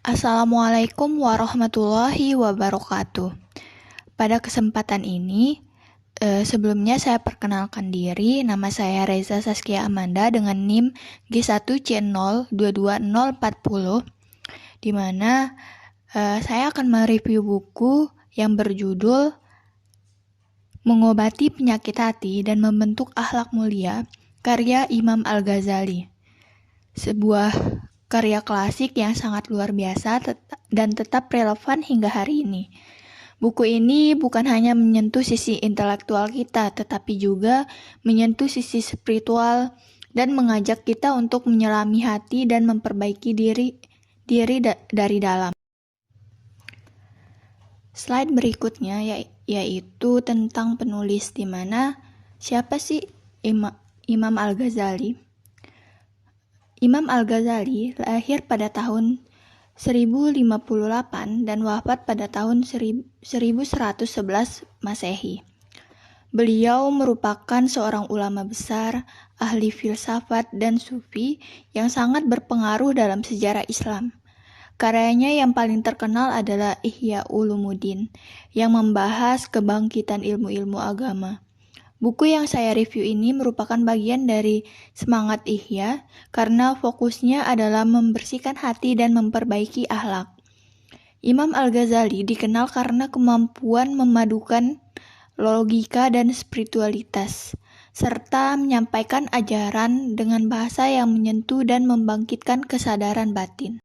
Assalamualaikum warahmatullahi wabarakatuh. Pada kesempatan ini, sebelumnya saya perkenalkan diri. Nama saya Reza Saskia Amanda dengan NIM G1C022040, di mana saya akan mereview buku yang berjudul Mengobati Penyakit Hati dan Membentuk Akhlak Mulia, karya Imam Al-Ghazali. Sebuah karya klasik yang sangat luar biasa dan tetap relevan hingga hari ini. Buku ini bukan hanya menyentuh sisi intelektual kita, tetapi juga menyentuh sisi spiritual dan mengajak kita untuk menyelami hati dan memperbaiki diri dari dalam. Slide berikutnya yaitu tentang penulis, di mana siapa sih Imam Al-Ghazali? Imam Al-Ghazali lahir pada tahun 1058 dan wafat pada tahun 1111 Masehi. Beliau merupakan seorang ulama besar, ahli filsafat dan sufi yang sangat berpengaruh dalam sejarah Islam. Karyanya yang paling terkenal adalah Ihya Ulumuddin, yang membahas kebangkitan ilmu-ilmu agama. Buku yang saya review ini merupakan bagian dari semangat Ihya karena fokusnya adalah membersihkan hati dan memperbaiki akhlak. Imam Al-Ghazali dikenal karena kemampuan memadukan logika dan spiritualitas, serta menyampaikan ajaran dengan bahasa yang menyentuh dan membangkitkan kesadaran batin.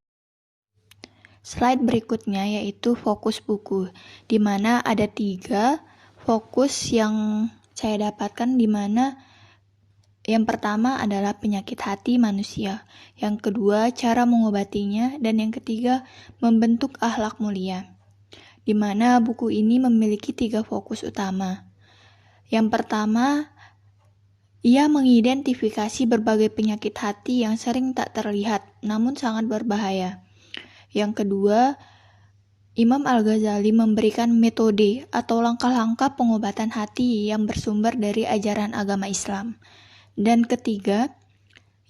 Slide berikutnya yaitu fokus buku, di mana ada 3 fokus yang saya dapatkan, di mana yang pertama adalah penyakit hati manusia, yang kedua cara mengobatinya, dan yang ketiga membentuk akhlak mulia. Di mana buku ini memiliki 3 fokus utama. Yang pertama, ia mengidentifikasi berbagai penyakit hati yang sering tak terlihat namun sangat berbahaya. Yang kedua, Imam Al-Ghazali memberikan metode atau langkah-langkah pengobatan hati yang bersumber dari ajaran agama Islam. Dan ketiga,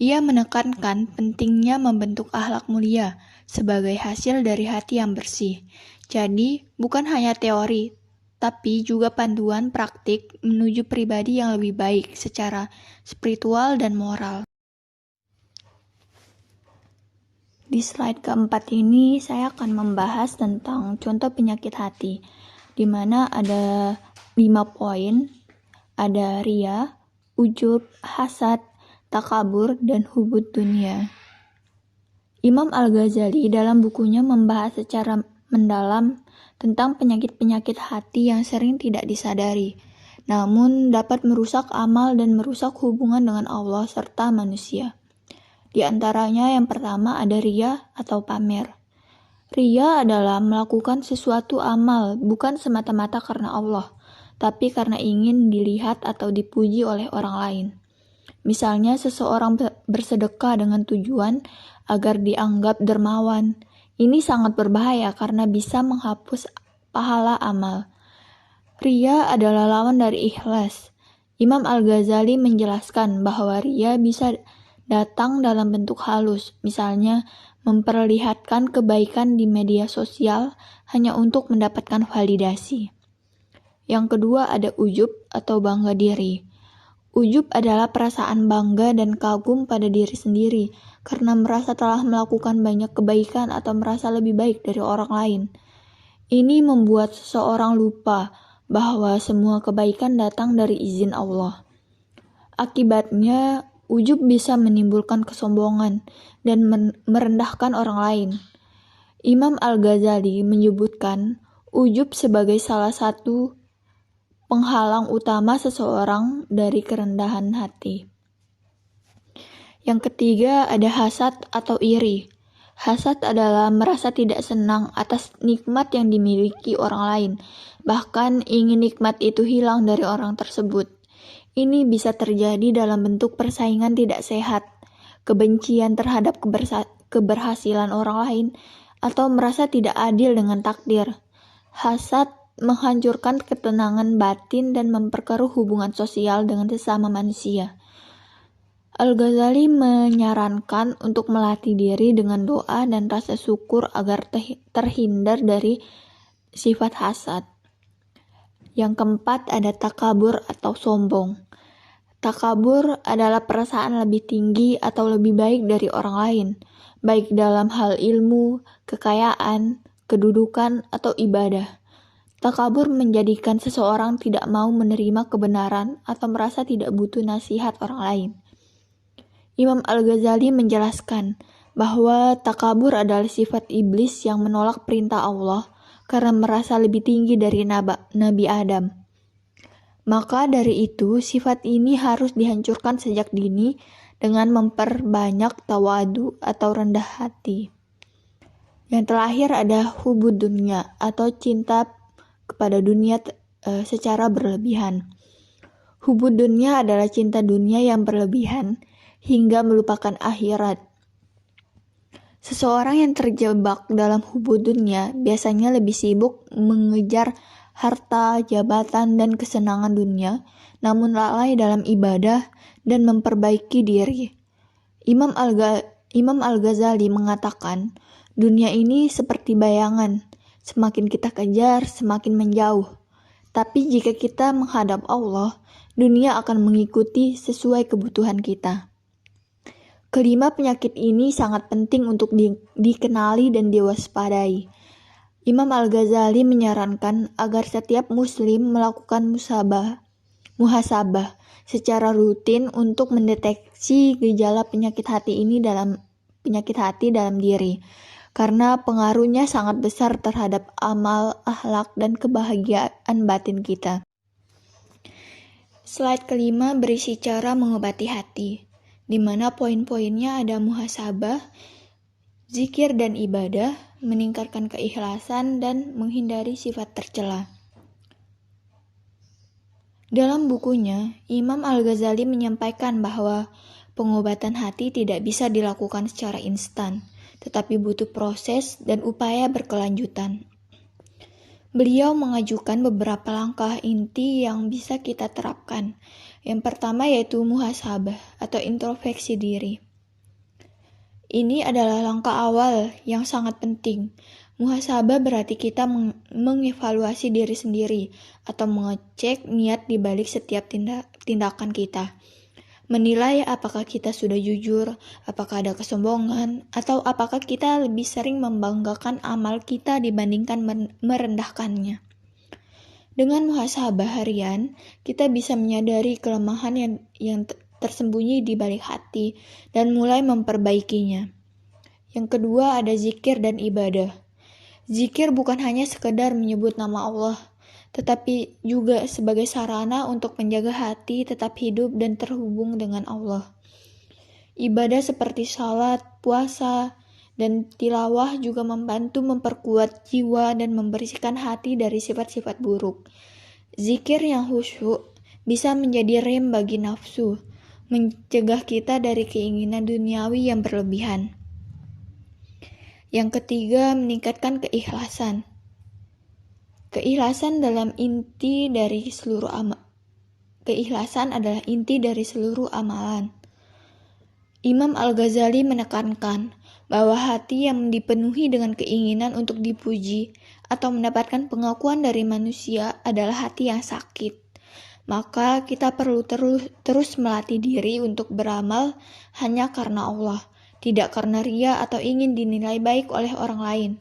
ia menekankan pentingnya membentuk akhlak mulia sebagai hasil dari hati yang bersih. Jadi, bukan hanya teori, tapi juga panduan praktik menuju pribadi yang lebih baik secara spiritual dan moral. Di slide keempat ini, saya akan membahas tentang contoh penyakit hati, di mana ada 5 poin, ada ria, ujub, hasad, takabur, dan hubud dunia. Imam Al-Ghazali dalam bukunya membahas secara mendalam tentang penyakit-penyakit hati yang sering tidak disadari, namun dapat merusak amal dan merusak hubungan dengan Allah serta manusia. Di antaranya yang pertama ada ria atau pamer. Ria adalah melakukan sesuatu amal bukan semata-mata karena Allah, tapi karena ingin dilihat atau dipuji oleh orang lain. Misalnya seseorang bersedekah dengan tujuan agar dianggap dermawan. Ini sangat berbahaya karena bisa menghapus pahala amal. Ria adalah lawan dari ikhlas. Imam Al-Ghazali menjelaskan bahwa ria bisa datang dalam bentuk halus, misalnya memperlihatkan kebaikan di media sosial hanya untuk mendapatkan validasi. Yang kedua ada ujub atau bangga diri. Ujub adalah perasaan bangga dan kagum pada diri sendiri karena merasa telah melakukan banyak kebaikan atau merasa lebih baik dari orang lain. Ini membuat seseorang lupa bahwa semua kebaikan datang dari izin Allah. Akibatnya, ujub bisa menimbulkan kesombongan dan merendahkan orang lain. Imam Al-Ghazali menyebutkan ujub sebagai salah satu penghalang utama seseorang dari kerendahan hati. Yang ketiga ada hasad atau iri. Hasad adalah merasa tidak senang atas nikmat yang dimiliki orang lain, bahkan ingin nikmat itu hilang dari orang tersebut. Ini bisa terjadi dalam bentuk persaingan tidak sehat, kebencian terhadap keberhasilan orang lain, atau merasa tidak adil dengan takdir. Hasad menghancurkan ketenangan batin dan memperkeruh hubungan sosial dengan sesama manusia. Al-Ghazali menyarankan untuk melatih diri dengan doa dan rasa syukur agar terhindar dari sifat hasad. Yang keempat ada takabur atau sombong. Takabur adalah perasaan lebih tinggi atau lebih baik dari orang lain, baik dalam hal ilmu, kekayaan, kedudukan, atau ibadah. Takabur menjadikan seseorang tidak mau menerima kebenaran atau merasa tidak butuh nasihat orang lain. Imam Al-Ghazali menjelaskan bahwa takabur adalah sifat iblis yang menolak perintah Allah karena merasa lebih tinggi dari Nabi Adam. Maka dari itu, sifat ini harus dihancurkan sejak dini dengan memperbanyak tawadu atau rendah hati. Yang terakhir ada hubud dunia atau cinta kepada dunia secara berlebihan. Hubud dunia adalah cinta dunia yang berlebihan hingga melupakan akhirat. Seseorang yang terjebak dalam hubud dunia biasanya lebih sibuk mengejar harta, jabatan, dan kesenangan dunia, namun lalai dalam ibadah dan memperbaiki diri. Imam Al-Ghazali mengatakan, dunia ini seperti bayangan, semakin kita kejar, semakin menjauh. Tapi jika kita menghadap Allah, dunia akan mengikuti sesuai kebutuhan kita. Kelima, penyakit ini sangat penting untuk dikenali dan diwaspadai. Imam Al-Ghazali menyarankan agar setiap muslim melakukan muhasabah secara rutin untuk mendeteksi gejala penyakit hati dalam diri, karena pengaruhnya sangat besar terhadap amal, akhlak, dan kebahagiaan batin kita. Slide kelima berisi cara mengobati hati, di mana poin-poinnya ada muhasabah, zikir dan ibadah, meningkatkan keikhlasan, dan menghindari sifat tercela. Dalam bukunya, Imam Al-Ghazali menyampaikan bahwa pengobatan hati tidak bisa dilakukan secara instan, tetapi butuh proses dan upaya berkelanjutan. Beliau mengajukan beberapa langkah inti yang bisa kita terapkan. Yang pertama yaitu muhasabah atau introspeksi diri. Ini adalah langkah awal yang sangat penting. Muhasabah berarti kita mengevaluasi diri sendiri atau mengecek niat di balik setiap tindakan kita. Menilai apakah kita sudah jujur, apakah ada kesombongan, atau apakah kita lebih sering membanggakan amal kita dibandingkan merendahkannya. Dengan muhasabah harian, kita bisa menyadari kelemahan yang tersembunyi di balik hati dan mulai memperbaikinya. Yang kedua ada zikir dan ibadah. Zikir bukan hanya sekedar menyebut nama Allah, tetapi juga sebagai sarana untuk menjaga hati tetap hidup dan terhubung dengan Allah. Ibadah seperti salat, puasa, dan tilawah juga membantu memperkuat jiwa dan membersihkan hati dari sifat-sifat buruk. Zikir yang khusyuk bisa menjadi rem bagi nafsu, mencegah kita dari keinginan duniawi yang berlebihan. Yang ketiga, meningkatkan keikhlasan. Keikhlasan adalah inti dari seluruh amalan. Imam Al-Ghazali menekankan bahwa hati yang dipenuhi dengan keinginan untuk dipuji atau mendapatkan pengakuan dari manusia adalah hati yang sakit. Maka kita perlu terus melatih diri untuk beramal hanya karena Allah, tidak karena ria atau ingin dinilai baik oleh orang lain.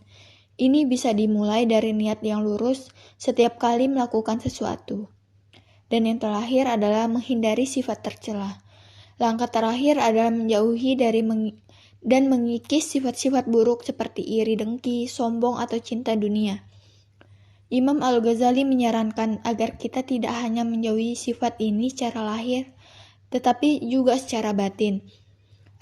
Ini bisa dimulai dari niat yang lurus setiap kali melakukan sesuatu. Dan yang terakhir adalah menghindari sifat tercela. Langkah terakhir adalah menjauhi dan mengikis sifat-sifat buruk seperti iri, dengki, sombong, atau cinta dunia. Imam Al-Ghazali menyarankan agar kita tidak hanya menjauhi sifat ini secara lahir, tetapi juga secara batin.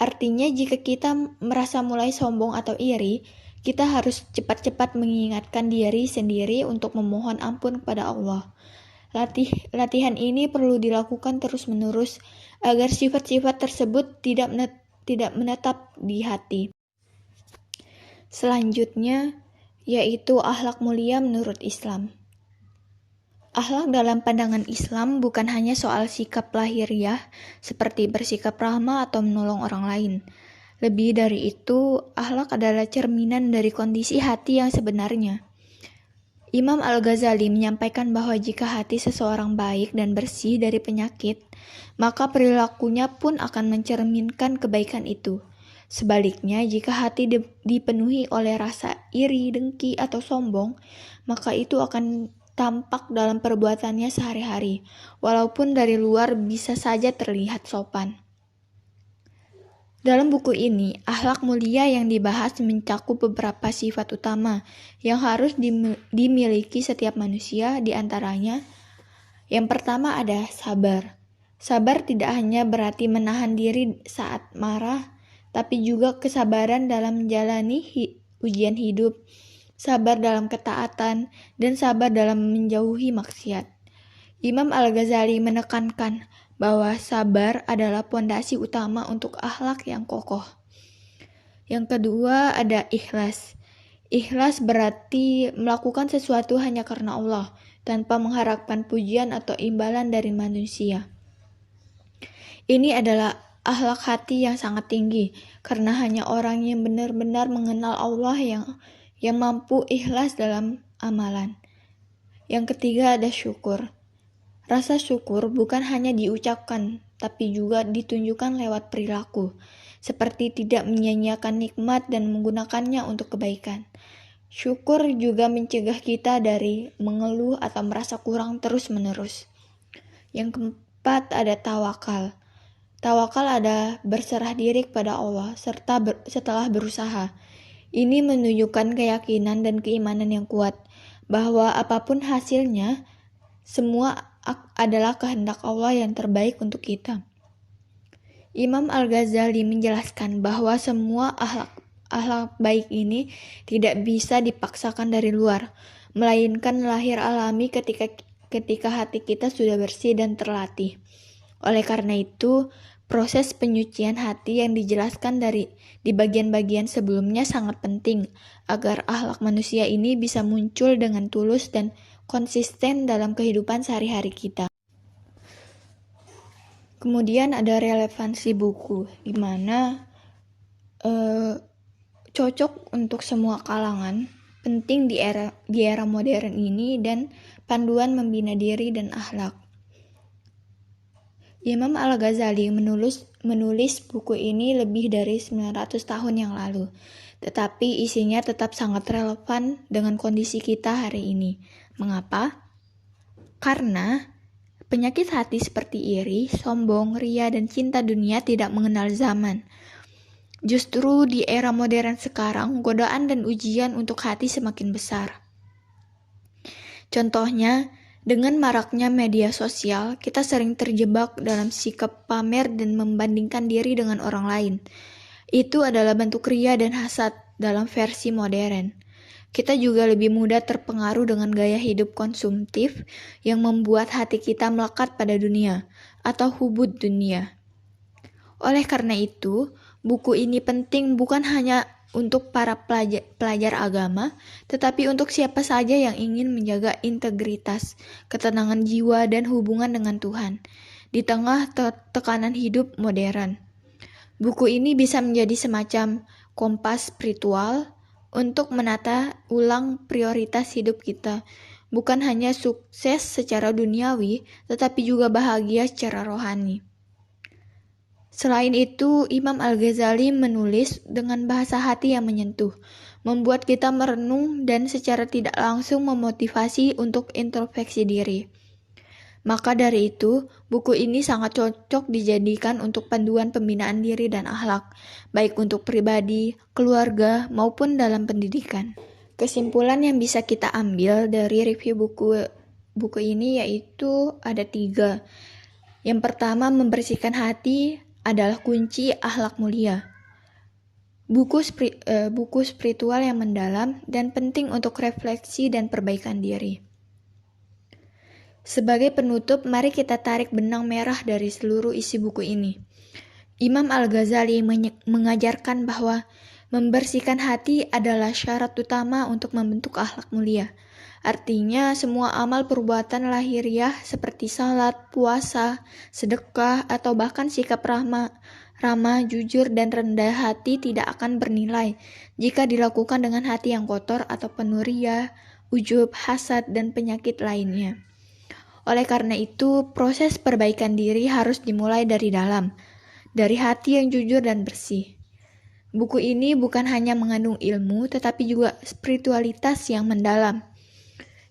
Artinya jika kita merasa mulai sombong atau iri, kita harus cepat-cepat mengingatkan diri sendiri untuk memohon ampun kepada Allah. Latihan ini perlu dilakukan terus-menerus agar sifat-sifat tersebut tidak menetap di hati. Selanjutnya, yaitu akhlak mulia menurut Islam. Akhlak dalam pandangan Islam bukan hanya soal sikap lahiriah seperti bersikap ramah atau menolong orang lain. Lebih dari itu, akhlak adalah cerminan dari kondisi hati yang sebenarnya. Imam Al-Ghazali menyampaikan bahwa jika hati seseorang baik dan bersih dari penyakit, maka perilakunya pun akan mencerminkan kebaikan itu. Sebaliknya, jika hati dipenuhi oleh rasa iri, dengki, atau sombong, maka itu akan tampak dalam perbuatannya sehari-hari, walaupun dari luar bisa saja terlihat sopan. Dalam buku ini, akhlak mulia yang dibahas mencakup beberapa sifat utama yang harus dimiliki setiap manusia, di antaranya yang pertama ada sabar. Sabar tidak hanya berarti menahan diri saat marah, tapi juga kesabaran dalam menjalani ujian hidup, sabar dalam ketaatan, dan sabar dalam menjauhi maksiat. Imam Al-Ghazali menekankan bahwa sabar adalah pondasi utama untuk akhlak yang kokoh. Yang kedua ada ikhlas. Ikhlas berarti melakukan sesuatu hanya karena Allah, tanpa mengharapkan pujian atau imbalan dari manusia. Ini adalah akhlak hati yang sangat tinggi, karena hanya orang yang benar-benar mengenal Allah yang mampu ikhlas dalam amalan. Yang ketiga ada syukur. Rasa syukur bukan hanya diucapkan, tapi juga ditunjukkan lewat perilaku, seperti tidak menyia-nyiakan nikmat dan menggunakannya untuk kebaikan. Syukur juga mencegah kita dari mengeluh atau merasa kurang terus-menerus. Yang keempat ada tawakal. Tawakal ada berserah diri kepada Allah setelah berusaha. Ini menunjukkan keyakinan dan keimanan yang kuat bahwa apapun hasilnya, semua adalah kehendak Allah yang terbaik untuk kita. Imam Al-Ghazali menjelaskan bahwa semua akhlak baik ini tidak bisa dipaksakan dari luar, melainkan lahir alami ketika hati kita sudah bersih dan terlatih. Oleh karena itu, proses penyucian hati yang dijelaskan di bagian-bagian sebelumnya sangat penting agar akhlak manusia ini bisa muncul dengan tulus dan konsisten dalam kehidupan sehari-hari kita. Kemudian ada relevansi buku, di mana cocok untuk semua kalangan, penting di era modern ini, dan panduan membina diri dan akhlak. Imam Al-Ghazali menulis buku ini lebih dari 900 tahun yang lalu, tetapi isinya tetap sangat relevan dengan kondisi kita hari ini. Mengapa? Karena penyakit hati seperti iri, sombong, ria, dan cinta dunia tidak mengenal zaman. Justru di era modern sekarang, godaan dan ujian untuk hati semakin besar. Contohnya, dengan maraknya media sosial, kita sering terjebak dalam sikap pamer dan membandingkan diri dengan orang lain. Itu adalah bentuk ria dan hasad dalam versi modern. Kita juga lebih mudah terpengaruh dengan gaya hidup konsumtif yang membuat hati kita melekat pada dunia atau hubud dunia. Oleh karena itu, buku ini penting bukan hanya untuk para pelajar agama, tetapi untuk siapa saja yang ingin menjaga integritas, ketenangan jiwa, dan hubungan dengan Tuhan di tengah tekanan hidup modern. Buku ini bisa menjadi semacam kompas spiritual untuk menata ulang prioritas hidup kita, bukan hanya sukses secara duniawi, tetapi juga bahagia secara rohani. Selain itu, Imam Al-Ghazali menulis dengan bahasa hati yang menyentuh, membuat kita merenung dan secara tidak langsung memotivasi untuk introspeksi diri. Maka dari itu, buku ini sangat cocok dijadikan untuk panduan pembinaan diri dan akhlak, baik untuk pribadi, keluarga, maupun dalam pendidikan. Kesimpulan yang bisa kita ambil dari review buku ini yaitu ada 3. Yang pertama, membersihkan hati adalah kunci akhlak mulia. Buku spiritual yang mendalam dan penting untuk refleksi dan perbaikan diri. Sebagai penutup, mari kita tarik benang merah dari seluruh isi buku ini. Imam Al-Ghazali mengajarkan bahwa Membersihkan hati adalah syarat utama untuk membentuk akhlak mulia. Artinya, semua amal perbuatan lahiriah seperti salat, puasa, sedekah, atau bahkan sikap ramah, jujur, dan rendah hati tidak akan bernilai jika dilakukan dengan hati yang kotor atau penuh riya, ujub, hasad, dan penyakit lainnya. Oleh karena itu, proses perbaikan diri harus dimulai dari dalam, dari hati yang jujur dan bersih. Buku ini bukan hanya mengandung ilmu, tetapi juga spiritualitas yang mendalam.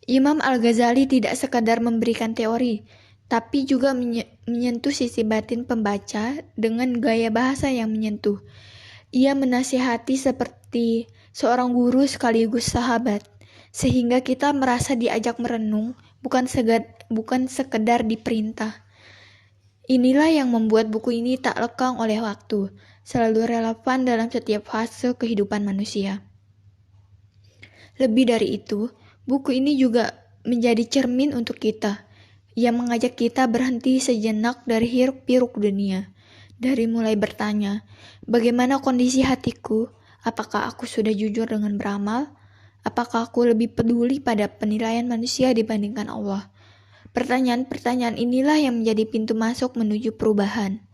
Imam Al-Ghazali tidak sekadar memberikan teori, tapi juga menyentuh sisi batin pembaca dengan gaya bahasa yang menyentuh. Ia menasihati seperti seorang guru sekaligus sahabat, sehingga kita merasa diajak merenung, bukan sekedar diperintah. Inilah yang membuat buku ini tak lekang oleh waktu, selalu relevan dalam setiap fase kehidupan manusia. Lebih dari itu, buku ini juga menjadi cermin untuk kita. Ia mengajak kita berhenti sejenak dari hiruk-pikuk dunia. Dari mulai bertanya, bagaimana kondisi hatiku? Apakah aku sudah jujur dengan beramal? Apakah aku lebih peduli pada penilaian manusia dibandingkan Allah? Pertanyaan-pertanyaan inilah yang menjadi pintu masuk menuju perubahan.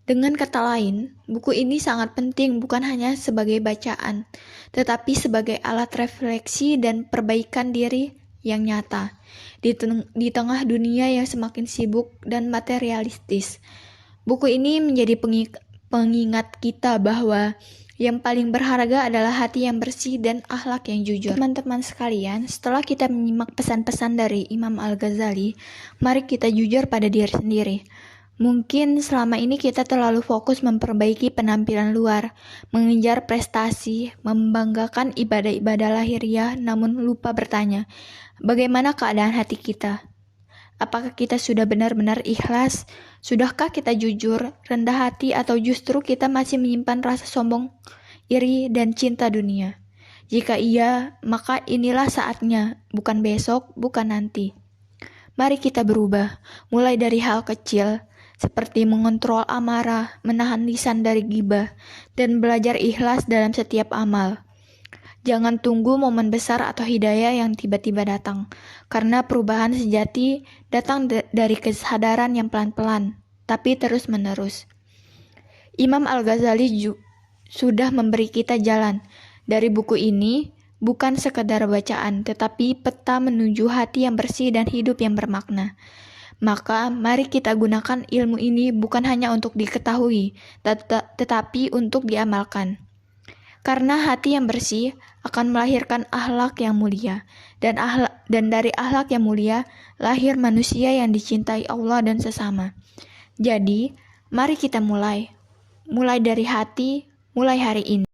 Dengan kata lain, buku ini sangat penting bukan hanya sebagai bacaan, tetapi sebagai alat refleksi dan perbaikan diri yang nyata. Di tengah dunia yang semakin sibuk dan materialistis, buku ini menjadi pengingat kita bahwa yang paling berharga adalah hati yang bersih dan akhlak yang jujur. Teman-teman sekalian, setelah kita menyimak pesan-pesan dari Imam Al-Ghazali, mari kita jujur pada diri sendiri. Mungkin selama ini kita terlalu fokus memperbaiki penampilan luar, mengejar prestasi, membanggakan ibadah-ibadah lahiriah, namun lupa bertanya, bagaimana keadaan hati kita? Apakah kita sudah benar-benar ikhlas? Sudahkah kita jujur, rendah hati, atau justru kita masih menyimpan rasa sombong, iri, dan cinta dunia? Jika iya, maka inilah saatnya, bukan besok, bukan nanti. Mari kita berubah, mulai dari hal kecil, seperti mengontrol amarah, menahan lisan dari ghibah, dan belajar ikhlas dalam setiap amal. Jangan tunggu momen besar atau hidayah yang tiba-tiba datang, karena perubahan sejati datang dari kesadaran yang pelan-pelan, tapi terus-menerus. Imam Al-Ghazali sudah memberi kita jalan. Dari buku ini, bukan sekadar bacaan, tetapi peta menuju hati yang bersih dan hidup yang bermakna. Maka, mari kita gunakan ilmu ini bukan hanya untuk diketahui, tetapi untuk diamalkan. Karena hati yang bersih akan melahirkan akhlak yang mulia, dan dari akhlak yang mulia lahir manusia yang dicintai Allah dan sesama. Jadi, mari kita mulai dari hati, mulai hari ini.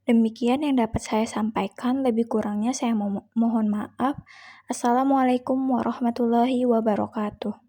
Demikian yang dapat saya sampaikan, lebih kurangnya saya mohon maaf. Assalamualaikum warahmatullahi wabarakatuh.